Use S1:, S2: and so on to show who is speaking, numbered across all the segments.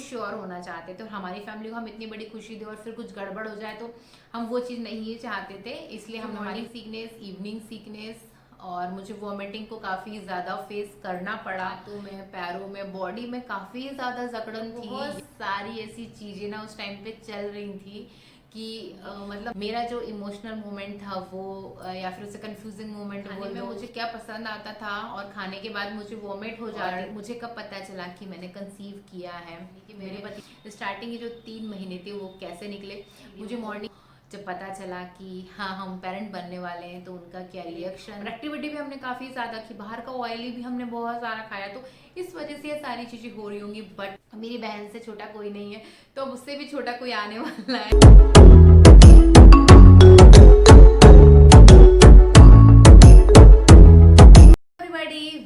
S1: Sure होना चाहते थे और हमारी फैमिली को हम इतनी बड़ी खुशी दें और फिर कुछ गड़बड़ हो जाए तो हम वो चीज़ नहीं चाहते थे। इसलिए हम मॉर्निंग सीकनेस, इवनिंग सीकनेस और मुझे वॉमिटिंग को काफ़ी ज़्यादा फेस करना पड़ा। हाथों में, पैरों में, बॉडी में काफ़ी ज़्यादा जकड़न थी। बहुत सारी ऐसी चीज़ें ना उस टाइम पे चल रही थी कि मतलब मेरा जो इमोशनल मोमेंट था वो या फिर उसे कंफ्यूजिंग मोमेंट बोल दो, मुझे क्या पसंद आता था और खाने के बाद मुझे वॉमिट हो जाती। मुझे कब पता चला कि मैंने कंसीव किया है कि मेरे पति स्टार्टिंग के जो 3 महीने थे वो कैसे निकले। मुझे मॉर्निंग जब पता चला कि हाँ हम पेरेंट बनने वाले हैं तो उनका क्या रिएक्शन। एक्टिविटी भी हमने काफ़ी ज़्यादा की, बाहर का ऑयली भी हमने बहुत सारा खाया, तो इस वजह से ये सारी चीज़ें हो रही होंगी। बट मेरी बहन से छोटा कोई नहीं है तो अब उससे भी छोटा कोई आने वाला है।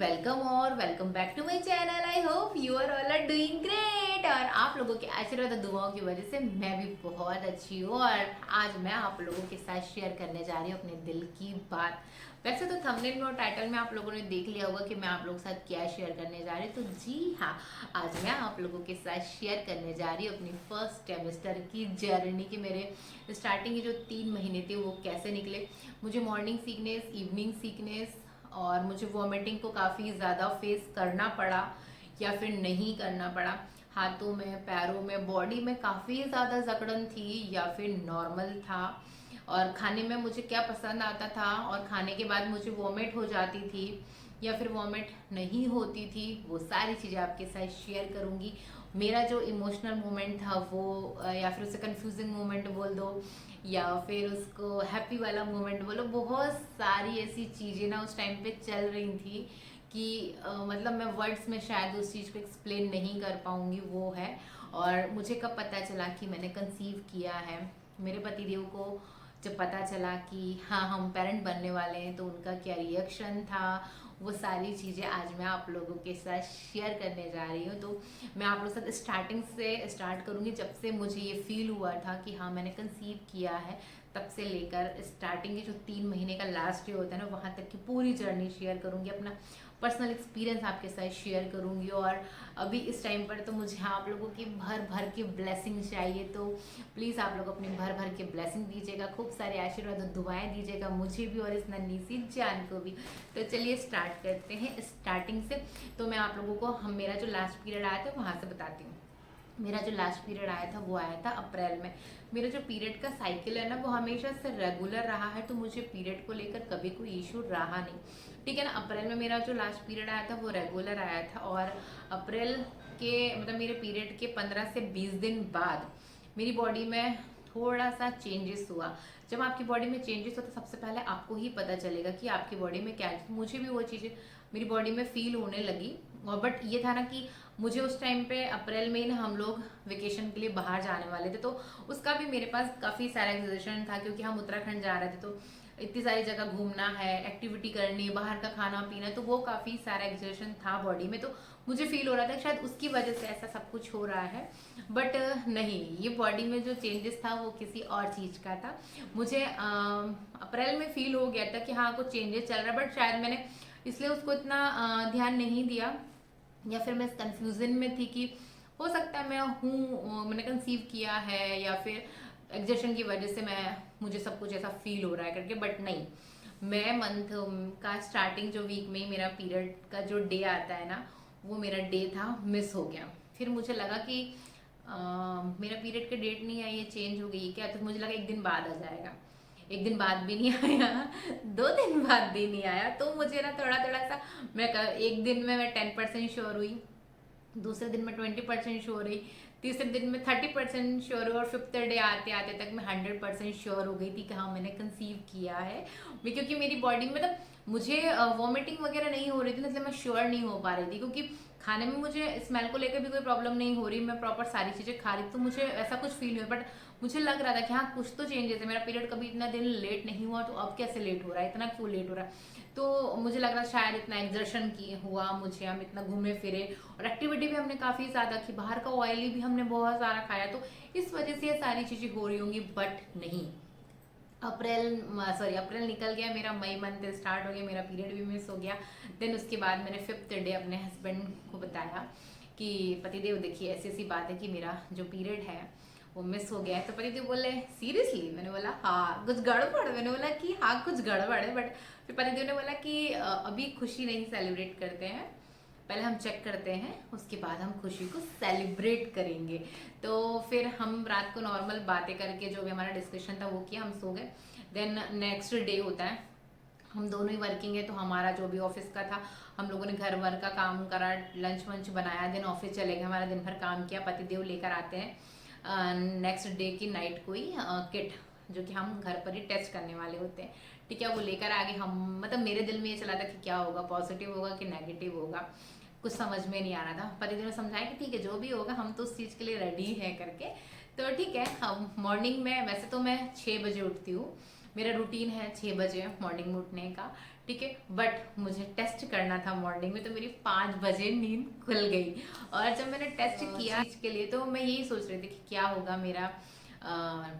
S1: वेलकम और welcome back to my channel. I hope you are all are doing great और आप लोगों के आशीर्वाद और दुआओं की वजह से मैं भी बहुत अच्छी हूँ। और आज मैं आप लोगों के साथ शेयर करने जा रही हूँ अपने दिल की बात। वैसे तो थंबनेल में और टाइटल में आप लोगों ने देख लिया होगा कि मैं आप लोगों के साथ क्या शेयर करने जा रही हूँ। तो जी हाँ, आज मैं आप लोगों के साथ शेयर करने जा रही हूँ अपनी फर्स्ट सेमेस्टर की जर्नी कि मेरे स्टार्टिंग के जो 3 महीने थे वो कैसे निकले। मुझे मॉर्निंग सीकनेस, इवनिंग सीकनेस और मुझे वॉमिटिंग को काफ़ी ज़्यादा फेस करना पड़ा या फिर नहीं करना पड़ा। हाथों में, पैरों में, बॉडी में काफ़ी ज़्यादा जकड़न थी या फिर नॉर्मल था। और खाने में मुझे क्या पसंद आता था और खाने के बाद मुझे वॉमिट हो जाती थी या फिर वॉमिट नहीं होती थी, वो सारी चीज़ें आपके साथ शेयर करूँगी। मेरा जो इमोशनल मोमेंट था वो या फिर उसे कंफ्यूजिंग मोमेंट बोल दो या फिर उसको हैप्पी वाला मोमेंट बोलो, बहुत सारी ऐसी चीज़ें ना उस टाइम पे चल रही थी कि मतलब मैं वर्ड्स में शायद उस चीज़ को एक्सप्लेन नहीं कर पाऊँगी, वो है। और मुझे कब पता चला कि मैंने कंसीव किया है, मेरे पतिदेव को जब पता चला कि हाँ हम पेरेंट बनने वाले हैं तो उनका क्या रिएक्शन था, वो सारी चीज़ें आज मैं आप लोगों के साथ शेयर करने जा रही हूँ। तो मैं आप लोगों के साथ स्टार्टिंग से स्टार्ट करूँगी, जब से मुझे ये फील हुआ था कि हाँ मैंने कंसीव किया है तब से लेकर स्टार्टिंग के जो 3 महीने का लास्ट डे होता है ना वहाँ तक की पूरी जर्नी शेयर करूँगी। अपना पर्सनल एक्सपीरियंस आपके साथ शेयर करूँगी। और अभी इस टाइम पर तो मुझे आप लोगों की भर भर के ब्लेसिंग चाहिए, तो प्लीज़ आप लोग अपनी भर भर के ब्लेसिंग दीजिएगा, खूब सारे आशीर्वाद और दुआएं दीजिएगा मुझे भी और इस नन्ही सी जान को भी। तो चलिए स्टार्ट करते हैं स्टार्टिंग से। तो मैं आप लोगों को मेरा जो लास्ट पीरियड आया था वहाँ से बताती हूँ। मेरा जो लास्ट पीरियड आया था वो आया था अप्रैल में। मेरा जो पीरियड का साइकिल है ना वो हमेशा से रेगुलर रहा है, तो मुझे पीरियड को लेकर कभी कोई इशू रहा नहीं, ठीक है ना। अप्रैल में मेरा जो लास्ट पीरियड आया था वो रेगुलर आया था और अप्रैल के मतलब मेरे पीरियड के 15 से 20 दिन बाद मेरी बॉडी में थोड़ा सा चेंजेस हुआ। जब आपकी बॉडी में चेंजेस होता सबसे पहले आपको ही पता चलेगा कि आपकी बॉडी में क्या है। मुझे भी वो चीज़ें मेरी बॉडी में फील होने लगी। और बट ये था ना कि मुझे उस टाइम पे अप्रैल में ही ना हम लोग वेकेशन के लिए बाहर जाने वाले थे, तो उसका भी मेरे पास काफ़ी सारा एग्जिबिशन था क्योंकि हम उत्तराखंड जा रहे थे, तो इतनी सारी जगह घूमना है, एक्टिविटी करनी है, बाहर का खाना पीना, तो वो काफ़ी सारा एग्जिबिशन था बॉडी में। तो मुझे फील हो रहा था शायद उसकी वजह से ऐसा सब कुछ हो रहा है। बट नहीं, ये बॉडी में जो चेंजेस था वो किसी और चीज़ का था। मुझे अप्रैल में फील हो गया था कि हाँ कुछ चेंजेस चल रहा है, बट शायद मैंने इसलिए उसको इतना ध्यान नहीं दिया या फिर मैं कंफ्यूजन में थी कि हो सकता है मैं हूँ मैंने कंसीव किया है या फिर एग्जेशन की वजह से मैं मुझे सब कुछ ऐसा फील हो रहा है करके। बट नहीं, मैं मंथ का स्टार्टिंग जो वीक में ही मेरा पीरियड का जो डे आता है ना वो मेरा डे था मिस हो गया। फिर मुझे लगा कि मेरा पीरियड का डेट नहीं आई, ये चेंज हो गई क्या, तो मुझे लगा एक दिन बाद आ जाएगा। एक दिन बाद भी नहीं आया, 2 दिन बाद भी नहीं आया। तो मुझे ना थोड़ा थोड़ा सा एक दिन में मैं 10% श्योर हुई, दूसरे दिन में 20% श्योर हुई, तीसरे दिन में 30% श्योर हुई और फिफ्थ डे आते आते तक मैं 100% श्योर हो गई थी कि हाँ मैंने कंसीव किया है। क्योंकि मेरी बॉडी में मतलब मुझे वॉमिटिंग वगैरह नहीं हो रही थी, इसलिए मैं श्योर नहीं हो पा रही थी। क्योंकि खाने में मुझे स्मेल को लेकर भी कोई प्रॉब्लम नहीं हो रही, मैं प्रॉपर सारी चीज़ें खा रही, तो मुझे ऐसा कुछ फील हुआ। बट मुझे लग रहा था कि हाँ कुछ तो चेंजेस है, मेरा पीरियड कभी इतना दिन लेट नहीं हुआ तो अब कैसे लेट हो रहा है, इतना क्यों लेट हो रहा है। तो मुझे लग रहा शायद इतना एग्जर्शन की हुआ मुझे, हम इतना घूमे फिरे और एक्टिविटी भी हमने काफ़ी ज़्यादा की, बाहर का ऑयली भी हमने बहुत सारा खाया, तो इस वजह से ये सारी चीज़ें हो रही होंगी। बट नहीं, अप्रैल निकल गया, मेरा मई मंथ स्टार्ट हो गया, मेरा पीरियड भी मिस हो गया। देन उसके बाद मैंने फिफ्थ डे अपने हस्बैंड को बताया कि पतिदेव देखिए ऐसी ऐसी बात है कि मेरा जो पीरियड है वो मिस हो गया है। तो पतिदेव बोले सीरियसली? मैंने बोला हाँ कुछ गड़बड़। मैंने बोला कि हाँ कुछ गड़बड़ है। बट फिर पतिदेव ने बोला कि अभी खुशी नहीं सेलिब्रेट करते हैं, पहले हम चेक करते हैं, उसके बाद हम खुशी को सेलिब्रेट करेंगे। तो फिर हम रात को नॉर्मल बातें करके जो भी हमारा डिस्कशन था वो किया, हम सो गए। देन नेक्स्ट डे होता है, हम दोनों ही वर्किंग है, तो हमारा जो भी ऑफिस का था हम लोगों ने घर वर का काम करा, लंच वंच बनाया, देन ऑफिस चले गए, हमारा दिन भर काम किया। पतिदेव लेकर आते हैं नेक्स्ट डे की नाइट को ही किट, जो कि हम घर पर ही टेस्ट करने वाले होते हैं। ठीक है, वो लेकर आगे हम मतलब मेरे दिल में ये चला था कि क्या होगा, पॉजिटिव होगा कि नेगेटिव होगा, कुछ समझ में नहीं आ रहा था। पतिदेव ने समझाया कि ठीक है जो भी होगा हम तो उस चीज़ के लिए रेडी है करके। तो ठीक है, हम मॉर्निंग में वैसे तो मैं 6 बजे उठती हूँ, मेरा रूटीन है 6 बजे मॉर्निंग में उठने का। ठीक है, बट मुझे टेस्ट करना था मॉर्निंग में, तो मेरी 5 बजे नींद खुल गई। और जब मैंने टेस्ट किया चीज के लिए, तो मैं यही सोच रही थी कि क्या होगा मेरा,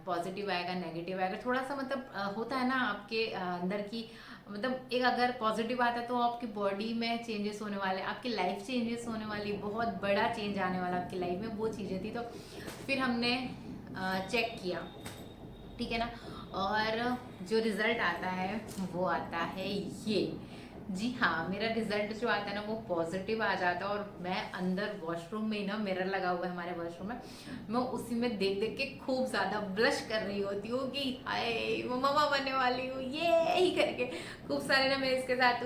S1: पॉजिटिव आएगा नेगेटिव आएगा, थोड़ा सा मतलब होता है ना आपके अंदर की, मतलब एक अगर पॉजिटिव आता है तो आपकी बॉडी में चेंजेस होने वाले, आपकी लाइफ चेंजेस होने वाली, बहुत बड़ा चेंज आने वाला आपकी लाइफ में, वो चीज़ें थी। तो फिर हमने चेक किया, ठीक है ना, और जो रिजल्ट आता है वो आता है ये। जी हाँ, मेरा रिजल्ट जो आता है ना वो पॉजिटिव आ जाता है। और मैं अंदर वॉशरूम में ही ना, मिरर लगा हुआ है हमारे वॉशरूम में, मैं उसी में देख देख के खूब ज़्यादा ब्लश कर रही होती हूँ कि हाय मैं मम्मा बनने वाली हूँ ये ही करके। खूब सारे ना मैं इसके साथ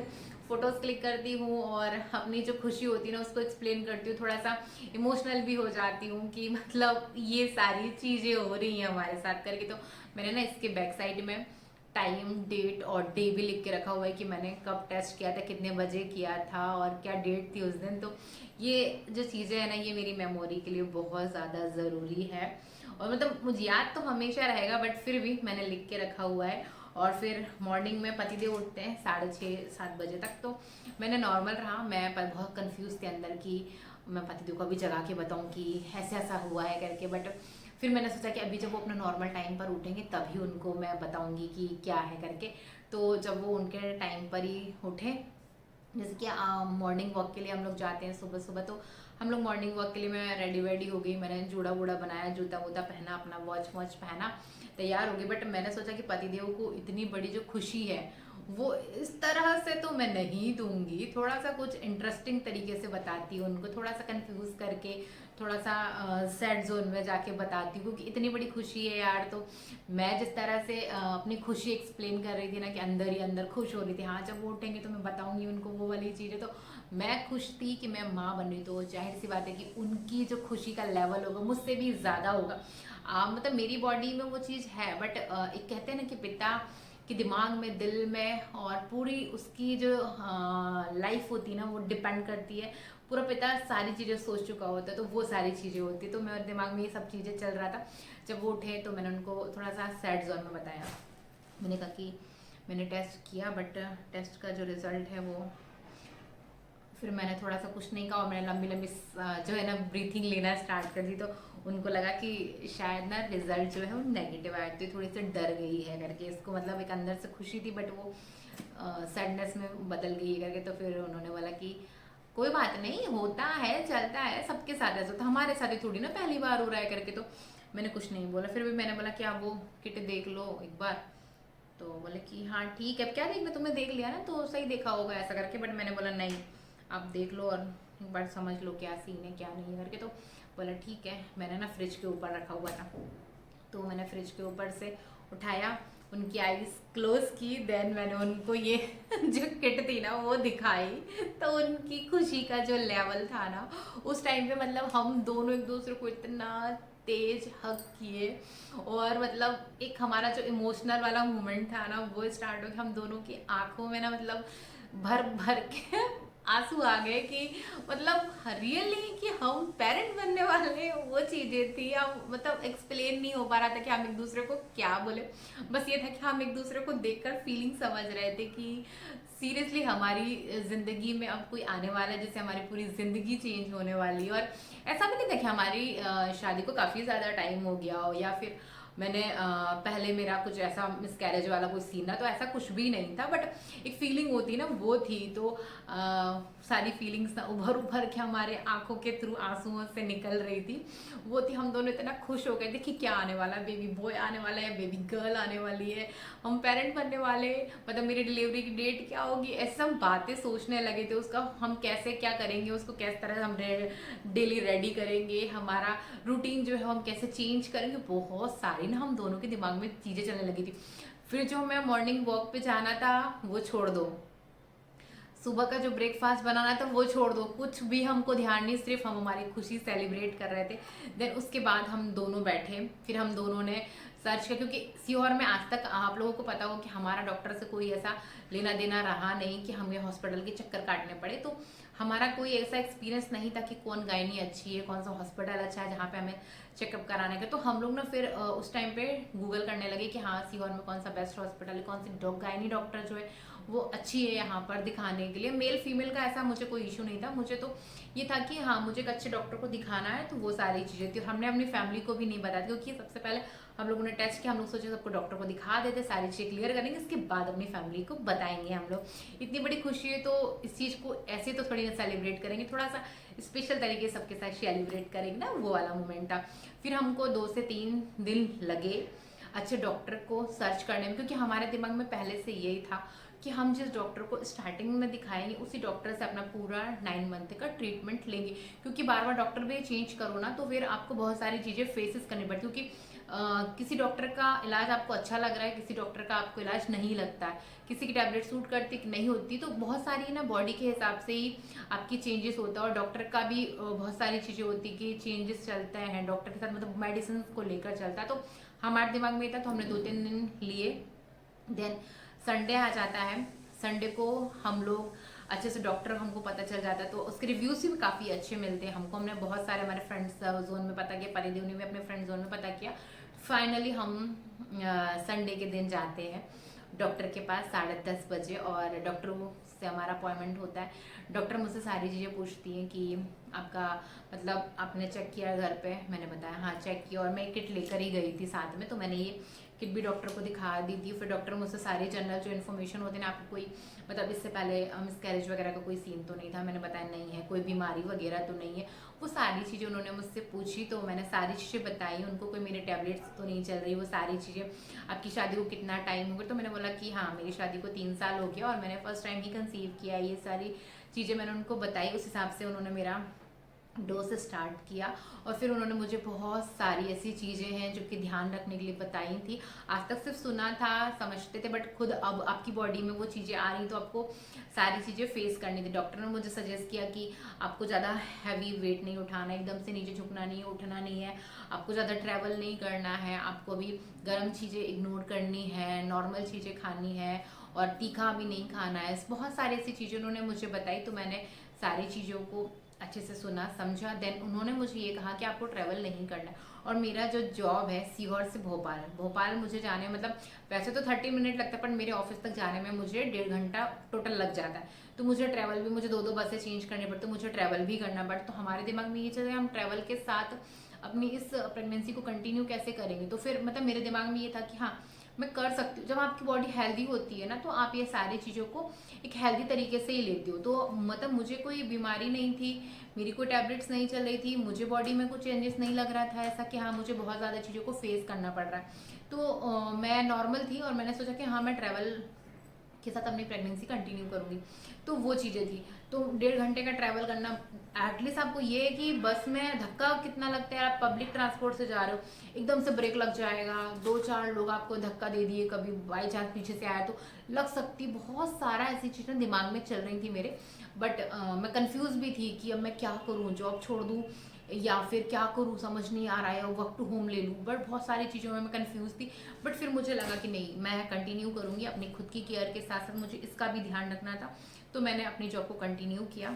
S1: फोटोज क्लिक करती हूँ और अपनी जो खुशी होती है ना उसको एक्सप्लेन करती हूँ, थोड़ा सा इमोशनल भी हो जाती हूँ कि मतलब ये सारी चीज़ें हो रही हैं हमारे साथ करके। तो मैंने ना इसके बैक साइड में टाइम डेट और डे भी लिख के रखा हुआ है कि मैंने कब टेस्ट किया था, कितने बजे किया था और क्या डेट थी उस दिन। तो ये जो चीज़ें हैं ना ये मेरी मेमोरी के लिए बहुत ज़्यादा ज़रूरी है, और मतलब मुझे याद तो हमेशा रहेगा, बट फिर भी मैंने लिख के रखा हुआ है। और फिर मॉर्निंग में पतिदेव उठते हैं 6:30-7 बजे तक, तो मैंने नॉर्मल रहा, मैं पर बहुत कंफ्यूज थे अंदर कि मैं पतिदेव को अभी जगा के बताऊं कि ऐसा ऐसा हुआ है करके। बट फिर मैंने सोचा कि अभी जब वो अपना नॉर्मल टाइम पर उठेंगे तभी उनको मैं बताऊंगी कि क्या है करके। तो जब वो उनके टाइम पर ही उठे, जैसे कि मॉर्निंग वॉक के लिए हम लोग जाते हैं सुबह सुबह, तो हम लोग मॉर्निंग वॉक के लिए मैं रेडी वेडी हो गई, मैंने जूड़ा वूड़ा बनाया, जूता वूता पहना, अपना वॉच वॉच पहना, तैयार हो गई। बट मैंने सोचा कि पतिदेव को इतनी बड़ी जो खुशी है वो इस तरह से तो मैं नहीं दूंगी, थोड़ा सा कुछ इंटरेस्टिंग तरीके से बताती हूँ उनको, थोड़ा सा कंफ्यूज करके, थोड़ा सा सैड जोन में जाके बताती हूँ, क्योंकि इतनी बड़ी खुशी है यार। तो मैं जिस तरह से अपनी खुशी एक्सप्लेन कर रही थी ना कि अंदर ही अंदर खुश हो रही थी, हाँ जब वो उठेंगे तो मैं बताऊंगी उनको वो वाली चीज़ें। तो मैं खुश थी कि मैं माँ बन रही, तो जाहिर सी बात है कि उनकी जो खुशी का लेवल होगा मुझसे भी ज़्यादा होगा। मतलब मेरी बॉडी में वो चीज़ है, बट एक कहते हैं ना कि पिता कि दिमाग में, दिल में, और पूरी उसकी जो लाइफ होती है ना वो डिपेंड करती है, पूरा पिता सारी चीज़ें सोच चुका होता है, तो वो सारी चीज़ें होती है। तो मेरे दिमाग में ये सब चीज़ें चल रहा था। जब वो उठे तो मैंने उनको थोड़ा सा सैड जोन में बताया, मैंने कहा कि मैंने टेस्ट किया बट टेस्ट का जो रिजल्ट है वो, फिर मैंने थोड़ा सा कुछ नहीं कहा और मैंने लंबी लंबी जो है ना ब्रीथिंग लेना स्टार्ट कर दी। तो उनको लगा कि शायद ना रिजल्ट जो है वो नेगेटिव आया, तो थोड़ी सी डर गई है करके, इसको मतलब एक अंदर से खुशी थी बट वो सैडनेस में बदल गई है करके। तो फिर उन्होंने बोला कि कोई बात नहीं, होता है, चलता है, सबके साथ ऐसा होता है, हमारे साथ ही थोड़ी ना पहली बार हो रहा है करके। तो मैंने कुछ नहीं बोला। फिर भी मैंने बोला कि आप वो किट देख लो एक बार, तो बोले कि हाँ ठीक है, अब क्या देखना, तुमने देख लिया ना तो सही देखा होगा ऐसा करके। बट मैंने बोला नहीं, आप देख लो और एक बार समझ लो क्या सीन है क्या नहीं है करके। तो बोला ठीक है। मैंने ना फ्रिज के ऊपर रखा हुआ था, तो मैंने फ्रिज के ऊपर से उठाया, उनकी आईज क्लोज की, देन मैंने उनको ये जो किट थी ना वो दिखाई। तो उनकी खुशी का जो लेवल था ना उस टाइम पे, मतलब हम दोनों एक दूसरे को इतना तेज हग किए, और मतलब एक हमारा जो इमोशनल वाला मोमेंट था ना वो स्टार्ट हो गया। हम दोनों की आंखों में ना मतलब भर भर के आंसू आ गए कि मतलब रियली कि हम पेरेंट बनने वाले, वो चीज़ें थी। हम मतलब एक्सप्लेन नहीं हो पा रहा था कि हम एक दूसरे को क्या बोले, बस ये था कि हम एक दूसरे को देखकर फीलिंग समझ रहे थे कि सीरियसली हमारी ज़िंदगी में अब कोई आने वाला है जिससे हमारी पूरी ज़िंदगी चेंज होने वाली है। और ऐसा भी नहीं था कि हमारी शादी को काफ़ी ज़्यादा टाइम हो गया हो, या फिर मैंने पहले मेरा कुछ ऐसा मिसकैरेज वाला कोई सीन ना, तो ऐसा कुछ भी नहीं था, बट एक फीलिंग होती है ना, वो थी। तो सारी फीलिंग्स ना उभर उभर के हमारे आंखों के थ्रू आंसुओं से निकल रही थी। वो थी, हम दोनों इतना खुश हो गए थे कि क्या आने वाला है, बेबी बॉय आने वाला है, बेबी गर्ल आने वाली है, हम पेरेंट बनने वाले, मतलब मेरी डिलीवरी की डेट क्या होगी, ऐसे हम बातें सोचने लगे थे। उसका हम कैसे क्या करेंगे, उसको किस तरह हम डेली रेडी करेंगे, हमारा रूटीन जो है हम कैसे चेंज करेंगे, बहुत सारी ना हम दोनों के दिमाग में चीज़ें चलने लगी थी। फिर जो मैं मॉर्निंग वॉक पे जाना था वो छोड़ दो, सुबह का जो ब्रेकफास्ट बनाना था वो छोड़ दो, कुछ भी हमको ध्यान नहीं, सिर्फ हम हमारी खुशी सेलिब्रेट कर रहे थे। देन उसके बाद हम दोनों बैठे, फिर हम दोनों ने सर्च किया, क्योंकि सीहोर में आज तक आप लोगों को पता हो कि हमारा डॉक्टर से कोई ऐसा लेना देना रहा नहीं कि हमें हॉस्पिटल के चक्कर काटने पड़े। तो हमारा कोई ऐसा एक्सपीरियंस नहीं था कि कौन गायनी अच्छी है, कौन सा हॉस्पिटल अच्छा है जहाँ पे हमें चेकअप कराने का। तो हम लोग ना फिर उस टाइम पे गूगल करने लगे कि हाँ सीहोर में कौन सा बेस्ट हॉस्पिटल है, कौन सी गायनी डॉक्टर जो है वो अच्छी है यहाँ पर दिखाने के लिए। मेल फीमेल का ऐसा मुझे कोई इशू नहीं था, मुझे तो ये था कि हाँ मुझे एक अच्छे डॉक्टर को दिखाना है, तो वो सारी चीज़ें थी। हमने अपनी फैमिली को भी नहीं बताया, क्योंकि सबसे पहले हम लोगों ने टेस्ट किया, हम लोग सोचे सबको डॉक्टर को दिखा देते, सारी चीज़ें क्लियर करेंगे, इसके बाद अपनी फैमिली को बताएंगे। हम लोग इतनी बड़ी खुशी है तो इस चीज़ को ऐसे तो थोड़ी ना सेलिब्रेट करेंगे, थोड़ा सा स्पेशल तरीके से सबके साथ सेलिब्रेट करेंगे ना, वो वाला मोमेंट था। फिर हमको 2 से 3 दिन लगे अच्छे डॉक्टर को सर्च करने में, क्योंकि हमारे दिमाग में पहले से यही था कि हम जिस डॉक्टर को स्टार्टिंग में दिखाएंगे उसी डॉक्टर से अपना पूरा 9 मंथ का ट्रीटमेंट लेंगे, क्योंकि बार बार डॉक्टर भी चेंज करो ना तो फिर आपको बहुत सारी चीज़ें फेसेस करनी पड़ती, क्योंकि किसी डॉक्टर का इलाज आपको अच्छा लग रहा है, किसी डॉक्टर का आपको इलाज नहीं लगता है, किसी की टैबलेट सूट करती नहीं होती, तो बहुत सारी ना बॉडी के हिसाब से ही आपकी चेंजेस होता है। और डॉक्टर का भी बहुत सारी चीज़ें होती कि चेंजेस चलते हैं डॉक्टर के साथ, मतलब मेडिसिन को लेकर चलता है। तो हमारे दिमाग में था, तो हमने 2-3 दिन लिए। देन संडे आ जाता है, संडे को हम लोग अच्छे से डॉक्टर हमको पता चल जाता है, तो उसके रिव्यूज भी काफ़ी अच्छे मिलते हैं हमको। हमने बहुत सारे हमारे फ्रेंड्स जोन में पता किया, परिदेव ने भी अपने फ्रेंड जोन में पता किया। फाइनली हम संडे के दिन जाते हैं डॉक्टर के पास 10:30 बजे, और डॉक्टर से हमारा अपॉइंटमेंट होता है। डॉक्टर मुझसे सारी चीज़ें पूछती हैं कि आपका मतलब आपने चेक किया घर पे, मैंने बताया हाँ चेक किया, और मैं किट लेकर ही गई थी साथ में, तो मैंने ये किट भी डॉक्टर को दिखा दी थी। फिर डॉक्टर मुझसे सारी जनरल जो इन्फॉर्मेशन होती है ना, आपको कोई मतलब इससे पहले मिसकैरेज वगैरह का कोई सीन तो नहीं था, मैंने बताया नहीं है, कोई बीमारी वगैरह तो नहीं है, वो सारी चीज़ें उन्होंने मुझसे पूछी, तो मैंने सारी चीज़ें बताई उनको। कोई मेरे टैबलेट्स तो नहीं चल रही, वो सारी चीज़ें, आपकी शादी को कितना टाइम हो गया, तो मैंने बोला कि हाँ मेरी शादी को 3 साल हो गया और मैंने फर्स्ट टाइम ही कंसीव किया, ये सारी चीज़ें मैंने उनको बताई। उस हिसाब से उन्होंने मेरा डोज स्टार्ट किया, और फिर उन्होंने मुझे बहुत सारी ऐसी चीज़ें हैं जो कि ध्यान रखने के लिए बताई थी। आज तक सिर्फ सुना था, समझते थे, बट खुद अब आपकी बॉडी में वो चीज़ें आ रही, तो आपको सारी चीज़ें फेस करनी थी। डॉक्टर ने मुझे सजेस्ट किया कि आपको ज़्यादा हैवी वेट नहीं उठाना, एकदम से नीचे झुकना नहीं है, उठना नहीं है, आपको ज़्यादा ट्रैवल नहीं करना है, आपको भी गर्म चीज़ें इग्नोर करनी है, नॉर्मल चीज़ें खानी है, और तीखा भी नहीं खाना है। बहुत सारी ऐसी चीज़ें उन्होंने मुझे बताई, तो मैंने सारी चीज़ों को अच्छे से सुना समझा। देन उन्होंने मुझे ये कहा कि आपको ट्रैवल नहीं करना है। और मेरा जो जॉब है सीहोर से भोपाल, भोपाल मुझे जाने मतलब वैसे तो 30 मिनट लगता है, पर मेरे ऑफिस तक जाने में मुझे 1.5 घंटा टोटल लग जाता है। तो मुझे ट्रैवल भी, मुझे 2-2 बसें चेंज करनी पड़ती, तो मुझे ट्रैवल भी करना पड़ता। तो हमारे दिमाग में ये चीज़ है, हम ट्रैवल के साथ अपनी इस प्रेगनेंसी को कंटिन्यू कैसे करेंगे। तो फिर मतलब मेरे दिमाग में ये था कि हाँ मैं कर सकती हूँ। जब आपकी बॉडी हेल्दी होती है ना, तो आप ये सारी चीज़ों को एक हेल्दी तरीके से ही लेती हो। तो मतलब मुझे कोई बीमारी नहीं थी, मेरी कोई टैबलेट्स नहीं चल रही थी, मुझे बॉडी में कुछ चेंजेस नहीं लग रहा था ऐसा कि हाँ मुझे बहुत ज़्यादा चीज़ों को फेस करना पड़ रहा है। तो मैं नॉर्मल थी, और मैंने सोचा कि हाँ मैं ट्रैवल के साथ अपनी प्रेगनेंसी कंटिन्यू करूँगी। तो वो चीज़ें थी। तो 1.5 घंटे का ट्रैवल करना, एटलीस्ट आपको ये है कि बस में धक्का कितना लगता है, आप पब्लिक ट्रांसपोर्ट से जा रहे हो, एकदम से ब्रेक लग जाएगा, 2-4 लोग आपको धक्का दे दिए, कभी बाई चांस पीछे से आया तो लग सकती, बहुत सारा ऐसी चीज़ें दिमाग में चल रही थी मेरे। बट मैं कंफ्यूज भी थी कि अब मैं क्या करूँ, जॉब छोड़ दूँ या फिर क्या करूँ, समझ नहीं आ रहा है, वर्क टू होम ले लूँ, बट बहुत सारी चीज़ों में मैं कंफ्यूज थी। बट फिर मुझे लगा कि नहीं, मैं कंटिन्यू करूँगी अपनी खुद की केयर के साथ साथ, मुझे इसका भी ध्यान रखना था। तो मैंने अपनी जॉब को कंटिन्यू किया।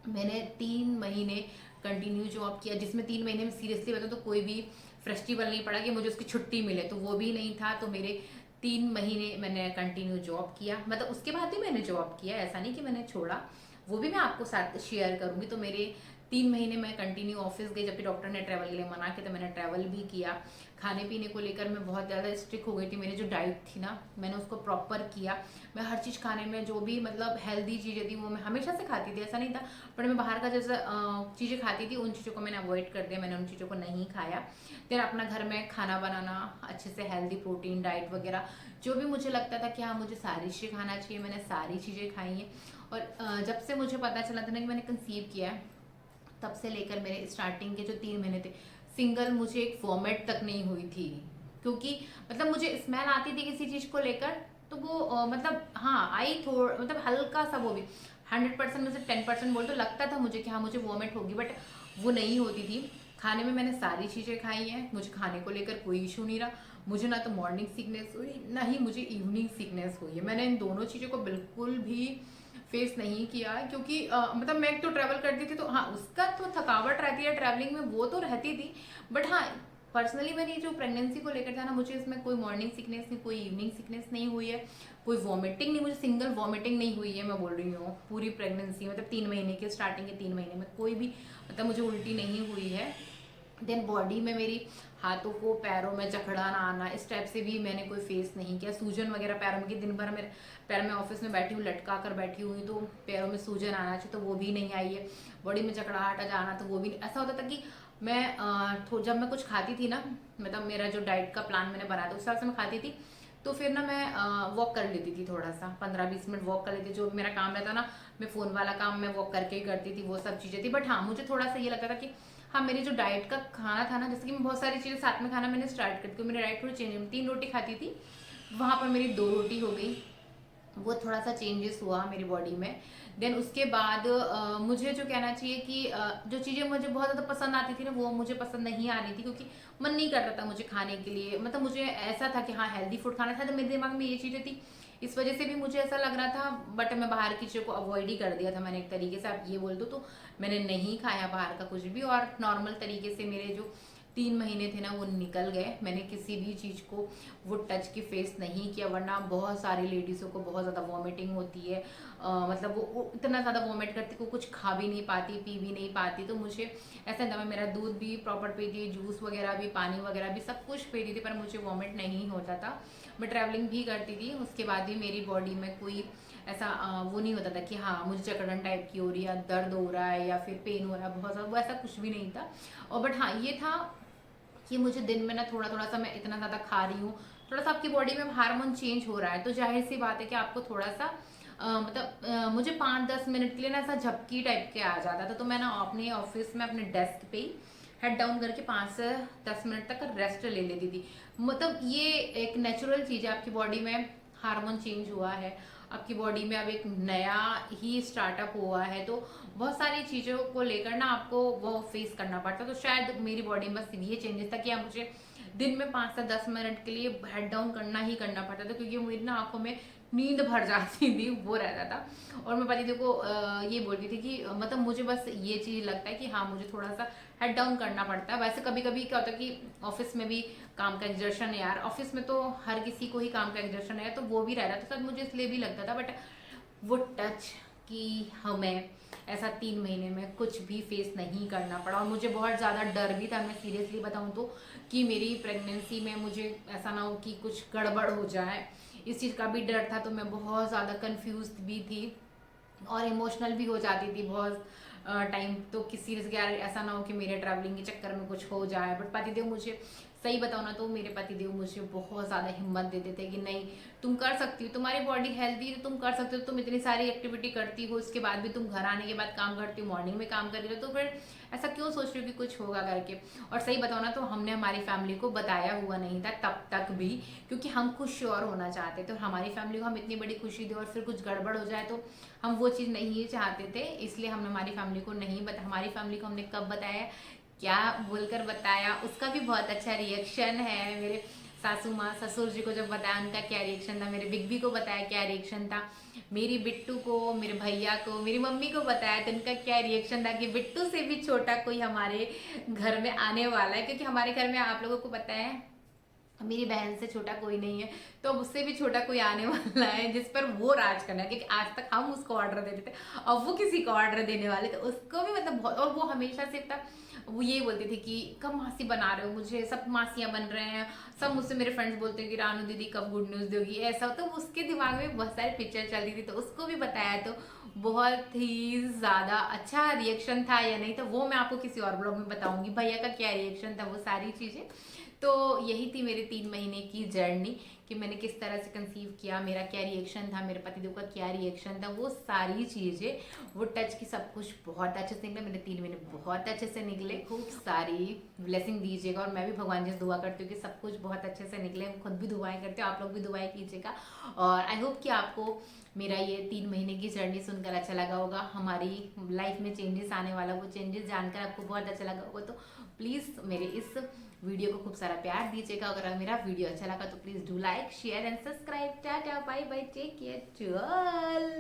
S1: मैंने 3 महीने कंटिन्यू जॉब किया, जिसमें 3 महीने में सीरियसली बताऊँ तो कोई भी फेस्टिवल नहीं पड़ा कि मुझे उसकी छुट्टी मिले, तो वो भी नहीं था। तो मेरे 3 महीने मैंने कंटिन्यू जॉब किया, मतलब उसके बाद भी मैंने जॉब किया, ऐसा नहीं कि मैंने छोड़ा, वो भी मैं आपको साथ शेयर करूंगी। तो मेरे 3 महीने मैं कंटिन्यू ऑफिस गई, जबकि डॉक्टर ने ट्रैवल के लिए मना किया, तो मैंने ट्रैवल भी किया। खाने पीने को लेकर मैं बहुत ज़्यादा स्ट्रिक्ट हो गई थी। मेरी जो डाइट थी ना, मैंने उसको प्रॉपर किया। मैं हर चीज़ खाने में जो भी मतलब हेल्दी चीज़ें थी वो मैं हमेशा से खाती थी, ऐसा नहीं था। पर मैं बाहर का जैसा चीज़ें खाती थी, उन चीज़ों को मैंने अवॉइड कर दिया, मैंने उन चीज़ों को नहीं खाया। फिर अपना घर में खाना बनाना अच्छे से, हेल्दी प्रोटीन डाइट वगैरह जो भी मुझे लगता था कि हाँ मुझे सारी चीज़ें खाना चाहिए, मैंने सारी चीज़ें खाई हैं। और जब से मुझे पता चला था ना कि मैंने कंसीव किया है, तब से लेकर मेरे स्टार्टिंग के जो 3 महीने थे, सिंगल मुझे एक वॉमिट तक नहीं हुई थी। क्योंकि मतलब मुझे स्मेल आती थी किसी चीज़ को लेकर, तो वो मतलब हाँ आई थोड़ा, मतलब हल्का सा, वो भी 100% में से 10% बोल तो लगता था मुझे कि हाँ मुझे वॉमिट होगी, बट वो नहीं होती थी। खाने में मैंने सारी चीज़ें खाई हैं, मुझे खाने को लेकर कोई इशू नहीं रहा। मुझे ना तो मॉर्निंग सिकनेस हुई, ना ही मुझे इवनिंग सिकनेस हुई है। मैंने इन दोनों चीज़ों को बिल्कुल भी फेस नहीं किया, क्योंकि मतलब मैं तो ट्रैवल करती थी, तो हाँ उसका तो थकावट रहती है ट्रैवलिंग में, वो तो रहती थी। बट हाँ पर्सनली मेरी जो प्रेगनेंसी को लेकर था ना, मुझे इसमें कोई मॉर्निंग सिकनेस नहीं, कोई इवनिंग सिकनेस नहीं हुई है, कोई वॉमिटिंग नहीं, मुझे सिंगल वॉमिटिंग नहीं हुई है। मैं बोल रही हूँ पूरी प्रेगनेंसी मतलब 3 महीने के, स्टार्टिंग के 3 महीने में कोई भी मतलब मुझे उल्टी नहीं हुई है। देन बॉडी में मेरी हाथों को पैरों में जकड़ाना आना, इस टाइप से भी मैंने कोई फेस नहीं किया। सूजन वगैरह पैरों में, कि दिन भर मेरे पैर में ऑफिस में बैठी हूँ लटका कर बैठी हुई, तो पैरों में सूजन आना चाहिए तो वो भी नहीं आई है। बॉडी में जकड़ाहट आ जाना तो वो भी नहीं। ऐसा होता था कि मैं जब मैं कुछ खाती थी ना, मतलब मेरा जो डाइट का प्लान मैंने बनाया था उस हिसाब से मैं खाती थी, तो फिर ना मैं वॉक कर लेती थी, थोड़ा सा 15-20 मिनट वॉक कर लेती थी। जो मेरा काम रहता ना, मैं फ़ोन वाला काम मैं वॉक करके ही करती थी, वो सब चीज़ें थी। बट हाँ मुझे थोड़ा सा ये लगता था कि हाँ मेरी जो डाइट का खाना था ना, जैसे कि मैं बहुत सारी चीज़ें साथ में खाना मैंने स्टार्ट कर दी, मेरी डाइट थोड़ी चेंज हुई। 3 रोटी खाती थी, वहाँ पर मेरी 2 रोटी हो गई, वो थोड़ा सा चेंजेस हुआ मेरी बॉडी में। देन उसके बाद मुझे जो कहना चाहिए कि जो चीज़ें मुझे बहुत ज़्यादा पसंद आती थी ना, वो मुझे पसंद नहीं आ रही थी, क्योंकि मन नहीं करता था मुझे खाने के लिए। मतलब मुझे ऐसा था कि हाँ हेल्दी फूड खाना था, तो मेरे दिमाग में ये चीज़ें थी, इस वजह से भी मुझे ऐसा लग रहा था। बट मैं बाहर की चीज़ों को अवॉइड ही कर दिया था मैंने, एक तरीके से आप ये बोल दो, तो मैंने नहीं खाया बाहर का कुछ भी। और नॉर्मल तरीके से मेरे जो 3 महीने थे ना वो निकल गए। मैंने किसी भी चीज़ को वो टच की फेस नहीं किया, वरना बहुत सारी लेडीज़ों को बहुत ज़्यादा वॉमिटिंग होती है। मतलब वो इतना ज़्यादा वॉमिट करती, को कुछ खा भी नहीं पाती, पी भी नहीं पाती। तो मुझे ऐसा नहीं था, मैं मेरा दूध भी प्रॉपर पीती, जूस वगैरह भी, पानी वगैरह भी सब कुछ पीती थी, पर मुझे वॉमिट नहीं होता था। मैं ट्रैवलिंग भी करती थी, उसके बाद भी मेरी बॉडी में कोई ऐसा वो नहीं होता था कि हाँ मुझे जकड़न टाइप की हो रही है, दर्द हो रहा है या फिर पेन हो रहा है बहुत ज़्यादा, वो ऐसा कुछ भी नहीं था। और बट हाँ ये था कि मुझे दिन में ना थोड़ा थोड़ा सा, मैं इतना ज़्यादा खा रही हूँ, थोड़ा सा आपकी बॉडी में हार्मोन चेंज हो रहा है, तो जाहिर सी बात है कि आपको थोड़ा सा मतलब मुझे 5-10 मिनट के लिए ना ऐसा झपकी टाइप के आ जाता था। तो मैं ना अपने ऑफिस में अपने डेस्क पे ही हेड डाउन करके 5 से 10 मिनट तक रेस्ट ले लेती थी। मतलब ये एक नेचुरल चीज़ है, आपकी बॉडी में हार्मोन चेंज हुआ है, आपकी बॉडी में अब एक नया ही स्टार्टअप हुआ है, तो बहुत सारी चीज़ों को लेकर ना आपको वो फेस करना पड़ता। तो शायद मेरी बॉडी में बस ये चेंजेस था कि अब मुझे दिन में 5 से 10 मिनट के लिए हेड डाउन करना ही करना पड़ता था, क्योंकि मेरी ना आंखों में नींद भर जाती थी, वो रहता था। और मैं पतिदेव को ये बोलती थी कि मतलब मुझे बस ये चीज़ लगता है कि हाँ मुझे थोड़ा सा हेड डाउन करना पड़ता है। वैसे कभी कभी क्या होता है कि ऑफिस में भी काम का एग्जर्शन है यार, ऑफिस में तो हर किसी को ही काम का एग्जर्शन है, तो वो भी रह रहा था, तो मुझे इसलिए भी लगता था। बट वो टच कि हमें ऐसा 3 महीने में कुछ भी फेस नहीं करना पड़ा। और मुझे बहुत ज़्यादा डर भी था, मैं सीरियसली बताऊँ तो, कि मेरी प्रेगनेंसी में मुझे ऐसा ना हो कि कुछ गड़बड़ हो जाए, इस चीज़ का भी डर था। तो मैं बहुत ज़्यादा कंफ्यूज भी थी और इमोशनल भी हो जाती थी बहुत टाइम। तो किसी से यार ऐसा ना हो कि मेरे ट्रैवलिंग के चक्कर में कुछ हो जाए। बट पतिदेव मुझे, सही बताओ ना, तो मेरे पतिदेव मुझे बहुत ज़्यादा हिम्मत देते थे कि नहीं तुम कर सकती हो, तुम्हारी बॉडी हेल्दी है, तुम कर सकते हो, तुम इतनी सारी एक्टिविटी करती हो, उसके बाद भी तुम घर आने के बाद काम करती हो, मॉर्निंग में काम कर रही हो, तो फिर ऐसा क्यों सोच रही हो कि कुछ होगा करके। और सही बताओ ना, तो हमने हमारी फैमिली को बताया हुआ नहीं था तब तक भी, क्योंकि हम खुद श्योर होना चाहते थे। तो हमारी फैमिली को हम इतनी बड़ी खुशी दें और फिर कुछ गड़बड़ हो जाए, तो हम वो चीज़ नहीं चाहते थे। इसलिए हमने हमारी फैमिली को नहीं बता, हमारी फैमिली को हमने कब बताया, क्या बोलकर बताया, उसका भी बहुत अच्छा रिएक्शन है। मेरे सासू माँ ससुर जी को जब बताया उनका क्या रिएक्शन था, मेरे बिग बी को बताया क्या रिएक्शन था, मेरी बिट्टू को, मेरे भैया को, मेरी मम्मी को बताया तो उनका क्या रिएक्शन था कि बिट्टू से भी छोटा कोई हमारे घर में आने वाला है। क्योंकि हमारे घर में आप लोगों को पता है मेरी बहन से छोटा कोई नहीं है, तो अब उससे भी छोटा कोई आने वाला है जिस पर वो राज करना है, क्योंकि आज तक हम उसको ऑर्डर देते थे, अब वो किसी को ऑर्डर देने वाले, तो उसको भी मतलब बहुत। और वो हमेशा से इतना वो ये बोलती थी कि कब मासी बना रहे हो, मुझे सब मासियां बन रहे हैं, सब मुझसे मेरे फ्रेंड्स बोलते हैं कि रानू दीदी कब गुड न्यूज़ दोगी, ऐसा। तो उसके दिमाग में बहुत सारी पिक्चर चल रही थी, तो उसको भी बताया, तो बहुत ही ज़्यादा अच्छा रिएक्शन था या नहीं, तो वो मैं आपको किसी और ब्लॉग में बताऊंगी भैया का क्या रिएक्शन था, वो सारी चीज़ें। तो यही थी मेरे 3 महीने की जर्नी, कि मैंने किस तरह से कंसीव किया, मेरा क्या रिएक्शन था, मेरे पतिदेव का क्या रिएक्शन था, वो सारी चीज़ें, वो टच की सब कुछ बहुत अच्छे से निकले। मेरे 3 महीने बहुत अच्छे से निकले। खूब सारी ब्लेसिंग दीजिएगा, और मैं भी भगवान जी से दुआ करती हूँ कि सब कुछ बहुत अच्छे से निकले। मैं खुद भी दुआएं करती हूँ, आप लोग भी दुआएं कीजिएगा। और आई होप कि आपको मेरा ये 3 महीने की जर्नी सुनकर अच्छा लगा होगा, हमारी लाइफ में चेंजेस आने वाला, वो चेंजेस जानकर आपको बहुत अच्छा लगा होगा। तो प्लीज़ मेरे इस वीडियो को खूब सारा प्यार दीजिएगा। अगर मेरा वीडियो अच्छा लगा तो please do like share and subscribe. Tata bye bye, take care to all.